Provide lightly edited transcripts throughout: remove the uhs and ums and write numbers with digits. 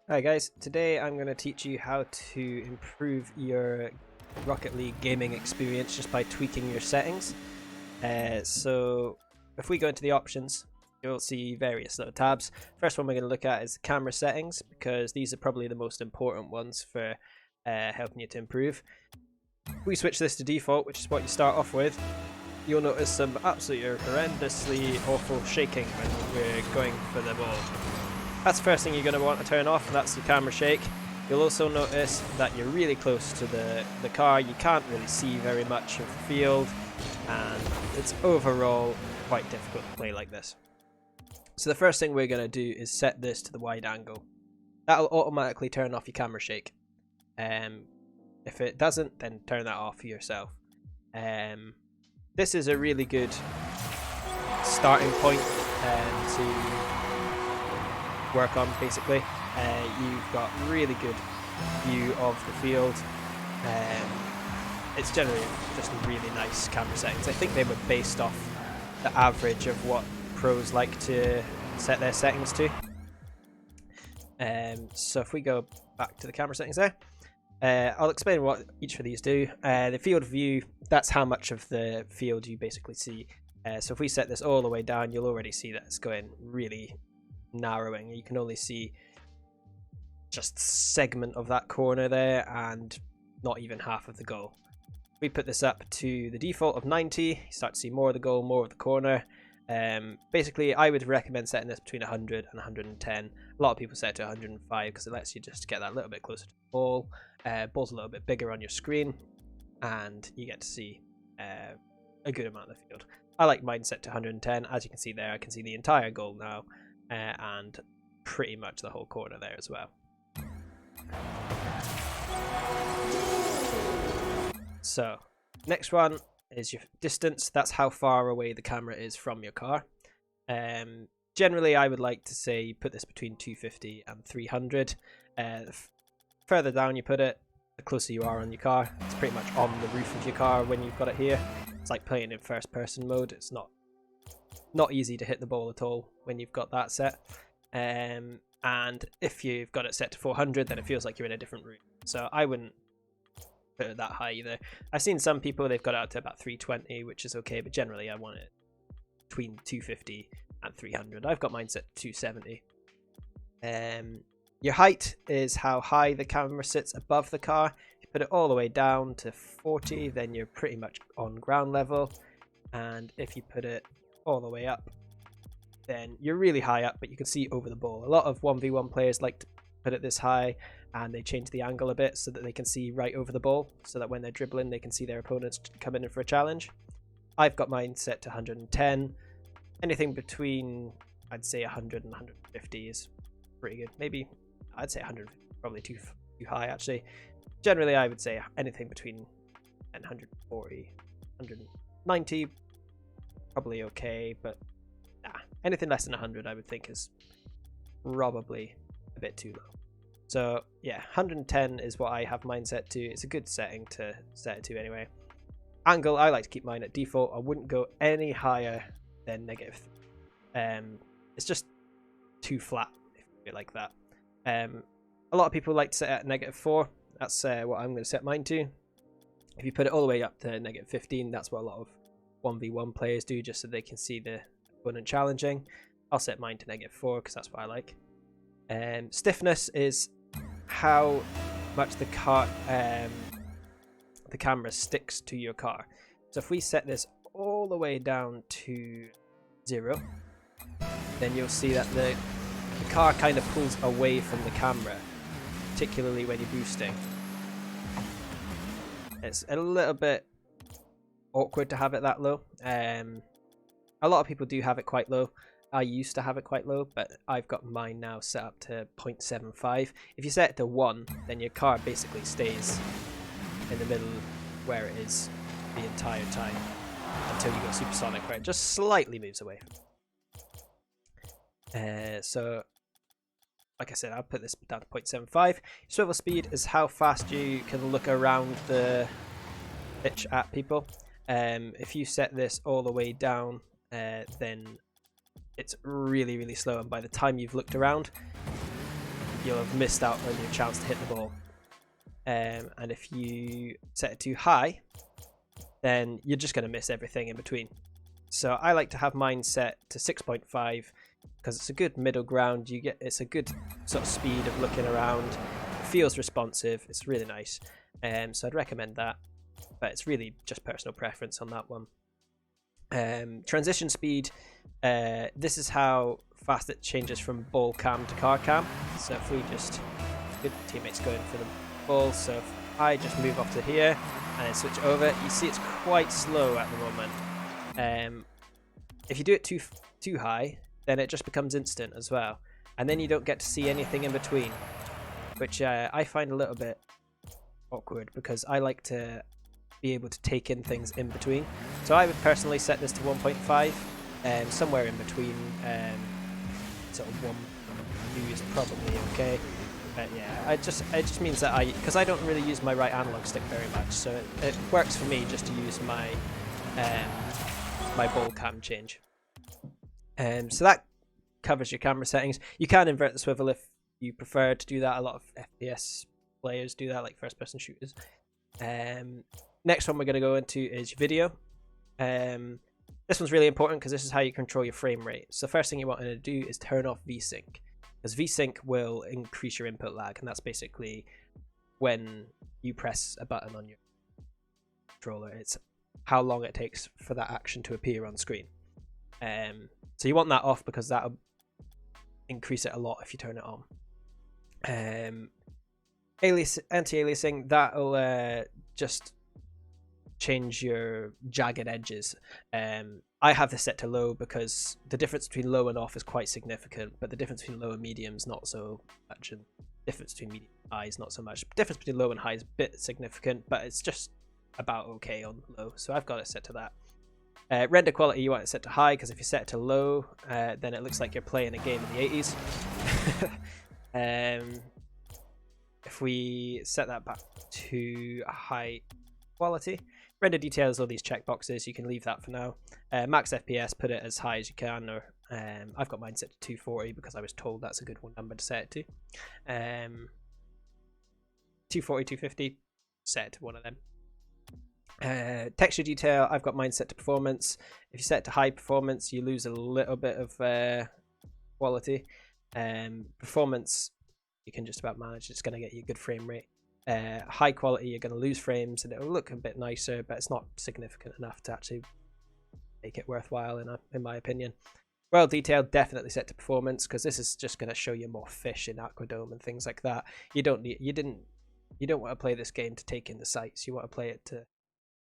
Hi guys, today I'm going to teach you how to improve your Rocket League gaming experience just by tweaking your settings. So if we go into the options, you'll see various little tabs. First one we're going to look at is the camera settings, because these are probably the most important ones for helping you to improve. If we switch this to default, which is what you start off with, you'll notice some absolutely horrendously awful shaking when we're going for the ball. That's the first thing you're going to want to turn off, that's the camera shake. You'll also notice that you're really close to the car, you can't really see very much of the field, and it's overall quite difficult to play like this. So the first thing we're going to do is set this to the wide angle. That'll automatically turn off your camera shake. If it doesn't, then turn that off for yourself. This is a really good starting point to work on. Basically, you've got really good view of the field. It's generally just really nice camera settings. I think they were based off the average of what pros like to set their settings to. So if we go back to the camera settings there, I'll explain what each of these do. The field view, that's how much of the field you basically see. So if we set this all the way down, you'll already see that it's going really narrowing. You can only see just a segment of that corner there and not even half of the goal. We put this up to the default of 90, you start to see more of the goal, more of the corner. Basically, I would recommend setting this between 100 and 110. A lot of people set it to 105 because it lets you just get that little bit closer to the ball. Ball's a little bit bigger on your screen, and you get to see a good amount of the field. I like mine set to 110. As you can see there, I can see the entire goal now, and pretty much the whole corner there as well. So, next one is your distance. That's how far away the camera is from your car. Generally, I would like to say put this between 250 and 300. Further down you put it, the closer you are on your car. It's pretty much on the roof of your car when you've got it here. It's like playing in first person mode. It's not easy to hit the ball at all when you've got that set. And if you've got it set to 400, then it feels like you're in a different room. So I wouldn't put it that high either. I've seen some people, they've got it out to about 320, which is okay, but generally I want it between 250 and 300. I've got mine set to 270. Your height is how high the camera sits above the car. If you put it all the way down to 40, then you're pretty much on ground level. And if you put it all the way up, then you're really high up, but you can see over the ball. A lot of 1v1 players like to put it this high, and they change the angle a bit so that they can see right over the ball, so that when they're dribbling they can see their opponents coming in for a challenge. I've got mine set to 110. Anything between, I'd say 100 and 150 is pretty good. Maybe I'd say 100, probably too high actually. Generally I would say anything between 140, 190, probably okay, but anything less than 100 I would think is probably a bit too low. So yeah, 110 is what I have mine set to. It's a good setting to set it to anyway. Angle, I like to keep mine at default. I wouldn't go any higher than negative. It's just too flat if you do it like that. A lot of people like to set it at -4. That's what I'm going to set mine to. If you put it all the way up to -15, that's what a lot of 1v1 players do, just so they can see the opponent challenging. I'll set mine to -4 because that's what I like. Stiffness is how much the camera sticks to your car. So if we set this all the way down to 0, then you'll see that the car kind of pulls away from the camera, particularly when you're boosting. It's a little bit awkward to have it that low. A lot of people do have it quite low. I used to have it quite low, but I've got mine now set up to 0.75. If you set it to 1, then your car basically stays in the middle where it is the entire time until you go supersonic, where it just slightly moves away. So, like I said, I'll put this down to 0.75. Swivel speed is how fast you can look around the pitch at people. If you set this all the way down, then it's really, really slow, and by the time you've looked around, you'll have missed out on your chance to hit the ball. And if you set it too high, then you're just going to miss everything in between. So I like to have mine set to 6.5 because it's a good middle ground. It's a good sort of speed of looking around. It feels responsive. It's really nice. So I'd recommend that, but it's really just personal preference on that one. Transition speed. This is how fast it changes from ball cam to car cam. So if we just good teammates going for the ball, so if I just move off to here and then switch over, you see it's quite slow at the moment. If you do it too high, then it just becomes instant as well, and then you don't get to see anything in between, which I find a little bit awkward because I like to be able to take in things in between. So I would personally set this to 1.5, somewhere in between. Sort of 1 2 is probably okay. But yeah, it just means that because I don't really use my right analog stick very much, so it works for me just to use my my ball cam change. So that covers your camera settings. You can invert the swivel if you prefer to do that. A lot of FPS players do that, like first person shooters. Next one we're going to go into is video. This one's really important because this is how you control your frame rate. So the first thing you want to do is turn off VSync, because VSync will increase your input lag, and that's basically when you press a button on your controller, it's how long it takes for that action to appear on screen. So you want that off because that'll increase it a lot if you turn it on. Anti-aliasing, that'll just change your jagged edges. I have this set to low because the difference between low and off is quite significant, but the difference between low and medium is not so much, and the difference between medium and high is not so much. The difference between low and high is a bit significant, but it's just about okay on low, so I've got it set to that. Render quality, you want it set to high, because if you set it to low, then it looks like you're playing a game in the 80s. If we set that back to high quality, render details, all these checkboxes, you can leave that for now. Max FPS, put it as high as you can, or I've got mine set to 240 because I was told that's a good number to set it to. 240, 250, set it to one of them. Texture detail, I've got mine set to performance. If you set it to high performance, you lose a little bit of quality. Performance, you can just about manage. It's going to get you a good frame rate. High quality, you're going to lose frames and it'll look a bit nicer, but it's not significant enough to actually make it worthwhile in my opinion. Well detailed, definitely set to performance, because this is just going to show you more fish in Aquadome and things like that. You don't want to play this game to take in the sights. You want to play it to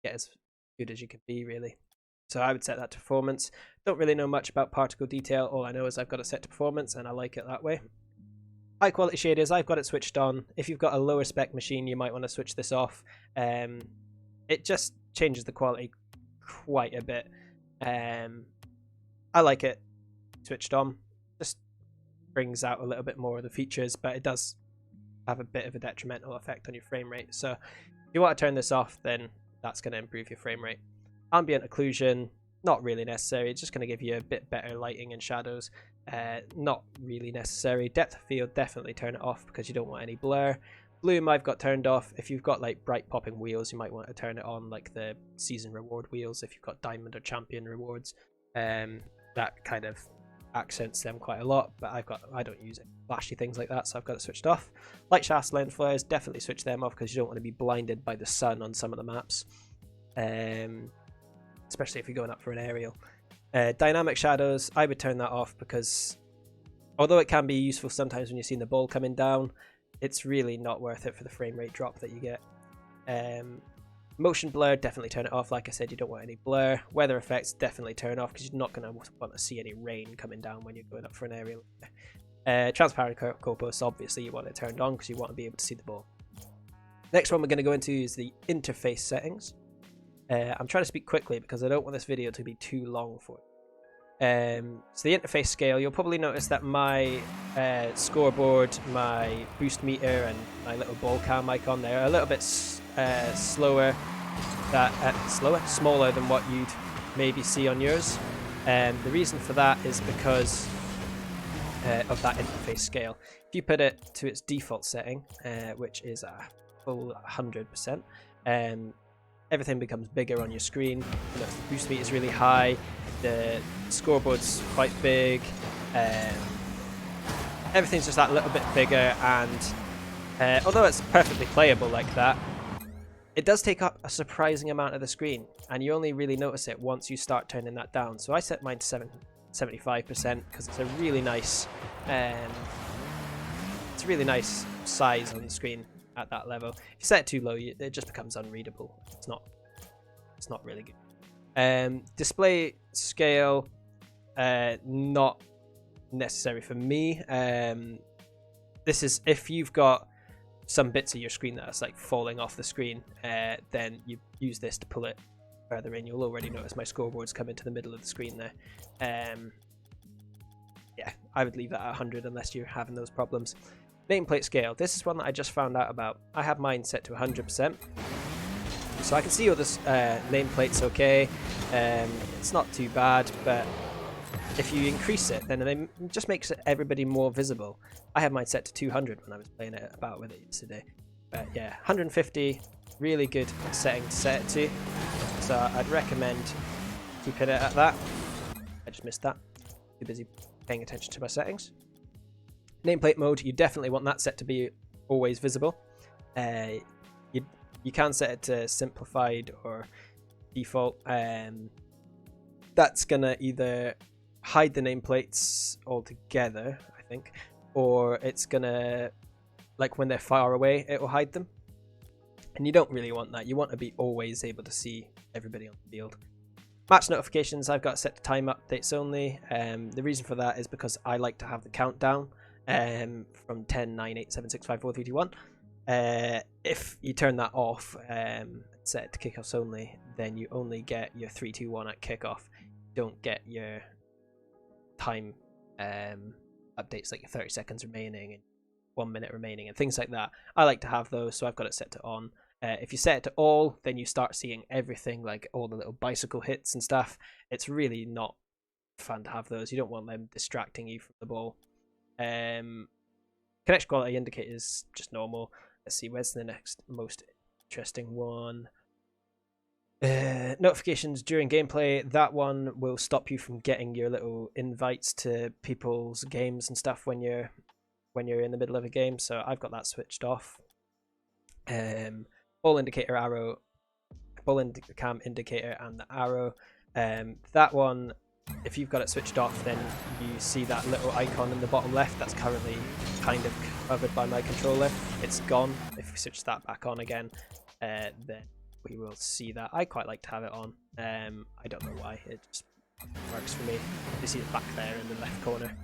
get as good as you can be, really. So I would set that to performance. Don't really know much about particle detail. All I know is I've got it set to performance and I like it that way. High quality shaders, I've got it switched on. If you've got a lower spec machine, you might want to switch this off. It just changes the quality quite a bit. I like it switched on. Just brings out a little bit more of the features, but it does have a bit of a detrimental effect on your frame rate. So if you want to turn this off, then that's going to improve your frame rate. Ambient occlusion, not really necessary. It's just going to give you a bit better lighting and shadows. Not really necessary. Depth of field, definitely turn it off because you don't want any blur. Bloom, I've got turned off. If you've got like bright popping wheels, you might want to turn it on, like the season reward wheels. If you've got diamond or champion rewards, that kind of accents them quite a lot. But I don't use it flashy things like that, so I've got it switched off. Light shafts, lens flares, definitely switch them off because you don't want to be blinded by the sun on some of the maps, especially if you're going up for an aerial. Dynamic shadows, I would turn that off because although it can be useful sometimes when you're seeing the ball coming down, it's really not worth it for the frame rate drop that you get. Motion blur, definitely turn it off. Like I said, you don't want any blur. Weather effects, definitely turn off because you're not going to want to see any rain coming down when you're going up for an aerial. Transparent corpus, obviously you want it turned on because you want to be able to see the ball. Next one we're going to go into is the interface settings. I'm trying to speak quickly because I don't want this video to be too long for you. So the interface scale, you'll probably notice that my scoreboard, my boost meter and my little ball cam icon there are a little bit smaller than what you'd maybe see on yours. The reason for that is because of that interface scale. If you put it to its default setting, which is a full 100%, everything becomes bigger on your screen. You know, the boost speed is really high, the scoreboard's quite big, everything's just that little bit bigger, and although it's perfectly playable like that, it does take up a surprising amount of the screen, and you only really notice it once you start turning that down. So I set mine to 75% because it's a really nice size on the screen at that level. If you set it too low, it just becomes unreadable. It's not really good. Display scale, not necessary for me. This is if you've got some bits of your screen that's like falling off the screen, then you use this to pull it further in. You'll already notice my scoreboards come into the middle of the screen there. Yeah, I would leave that at 100 unless you're having those problems. Nameplate scale. This is one that I just found out about. I have mine set to 100%. So I can see all this nameplates okay. It's not too bad, but if you increase it, then it just makes everybody more visible. I had mine set to 200 when I was playing it about with it yesterday. But yeah, 150, really good setting to set it to. So I'd recommend keeping it at that. I just missed that. Too busy paying attention to my settings. Nameplate mode, you definitely want that set to be always visible. You can set it to simplified or default. That's gonna either hide the nameplates altogether, I think, or it's gonna, like when they're far away, it will hide them. And you don't really want that. You want to be always able to see everybody on the field. Match notifications, I've got set to time updates only. The reason for that is because I like to have the countdown from 10, 9, 8, 7, 6, 5, 4, 3, 2, 1. If you turn that off, set it to kickoffs only, then you only get your 3, 2, 1 at kickoff. You don't get your time updates like 30 seconds remaining and 1 minute remaining and things like that. I like to have those, so I've got it set to on. If you set it to all, then you start seeing everything, like all the little bicycle hits and stuff. It's really not fun to have those. You don't want them distracting you from the ball. Connection quality indicator is just normal. Let's see, where's the next most interesting one? Notifications during gameplay. That one will stop you from getting your little invites to people's games and stuff when you're in the middle of a game. So I've got that switched off. Ball indicator arrow, cam indicator, and the arrow. That one, if you've got it switched off, then you see that little icon in the bottom left that's currently kind of covered by my controller. It's gone. If we switch that back on again, then we will see that. I quite like to have it on. I don't know why, it just works for me. You see it back there in the left corner.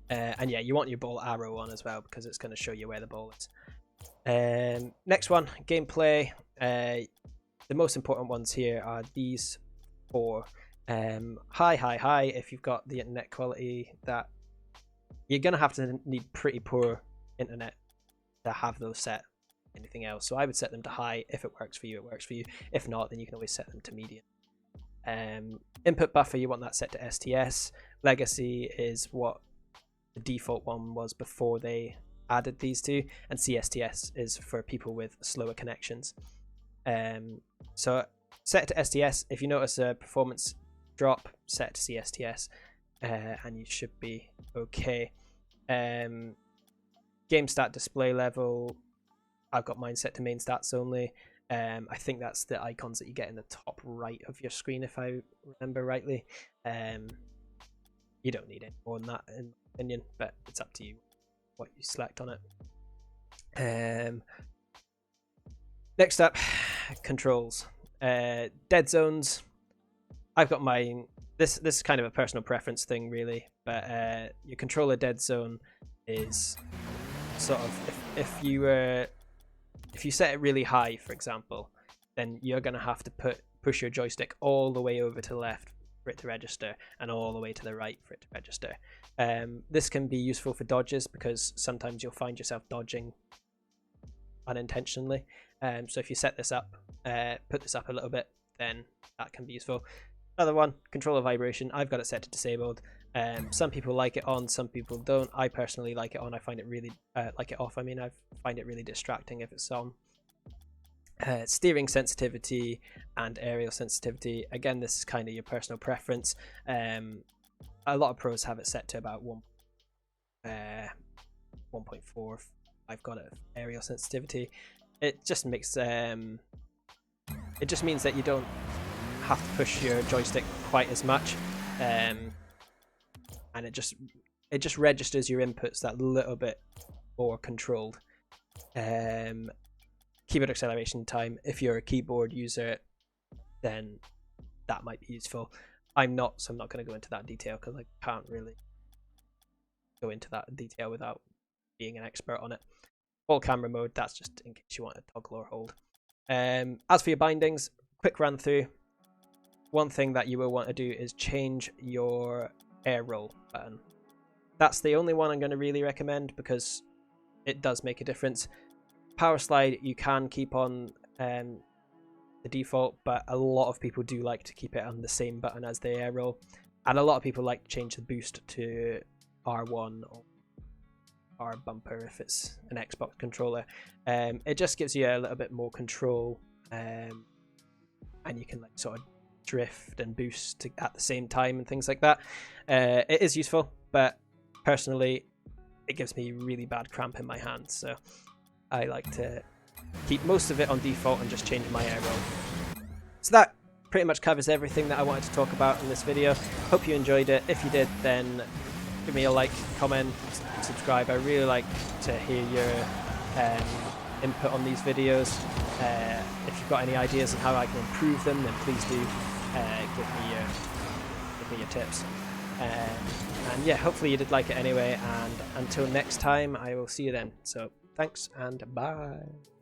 And yeah, you want your ball arrow on as well because it's going to show you where the ball is. Next one, gameplay. The most important ones here are these four. High. If you've got the internet quality, that you're going to have to need pretty poor internet to have those set. Anything else, so I would set them to high. If it works for you, it works for you. If not, then you can always set them to medium. Input buffer, you want that set to STS. Legacy is what the default one was before they added these two, and CSTS is for people with slower connections. So set it to STS. If you notice a performance drop, set it to CSTS, and you should be okay. Game stat display level, I've got mine set to main stats only. I think that's the icons that you get in the top right of your screen, if I remember rightly. You don't need any more than that, in my opinion, but it's up to you what you select on it. Next up, controls. Dead zones. I've got mine. This is kind of a personal preference thing, really, but your controller dead zone is sort of if you set it really high, for example, then you're going to have to push your joystick all the way over to the left for it to register, and all the way to the right for it to register. This can be useful for dodges because sometimes you'll find yourself dodging unintentionally. So if you set this up, put this up a little bit, then that can be useful. Another one, controller vibration. I've got it set to disabled. Some people like it on, some people don't. I personally like it on. I find it really like it off. I mean, I find it really distracting if it's on. Steering sensitivity and aerial sensitivity. Again, this is kind of your personal preference. A lot of pros have it set to about 1.4. I've got it aerial sensitivity. It just makes it just means that you don't have to push your joystick quite as much, and it just registers your inputs that little bit more controlled. Keyboard acceleration time, if you're a keyboard user, then that might be useful. I'm not, so I'm not going to go into that detail because I can't really go into that detail without being an expert on it. All camera mode, that's just in case you want to toggle or hold. As for your bindings, quick run through. One thing that you will want to do is change your air roll button. That's the only one I'm going to really recommend because it does make a difference. Power slide you can keep on the default, but a lot of people do like to keep it on the same button as the air roll, and a lot of people like to change the boost to R1 or R bumper if it's an Xbox controller. It just gives you a little bit more control, and you can like sort of drift and boost at the same time and things like that. It is useful, but personally it gives me really bad cramp in my hands, so I like to keep most of it on default and just change my air roll. So that pretty much covers everything that I wanted to talk about in this video. Hope you enjoyed it. If you did, then give me a like, comment, subscribe. I really like to hear your input on these videos. If you've got any ideas on how I can improve them, then please do give me your tips. And yeah, hopefully you did like it anyway, and until next time I will see you then. So thanks and bye.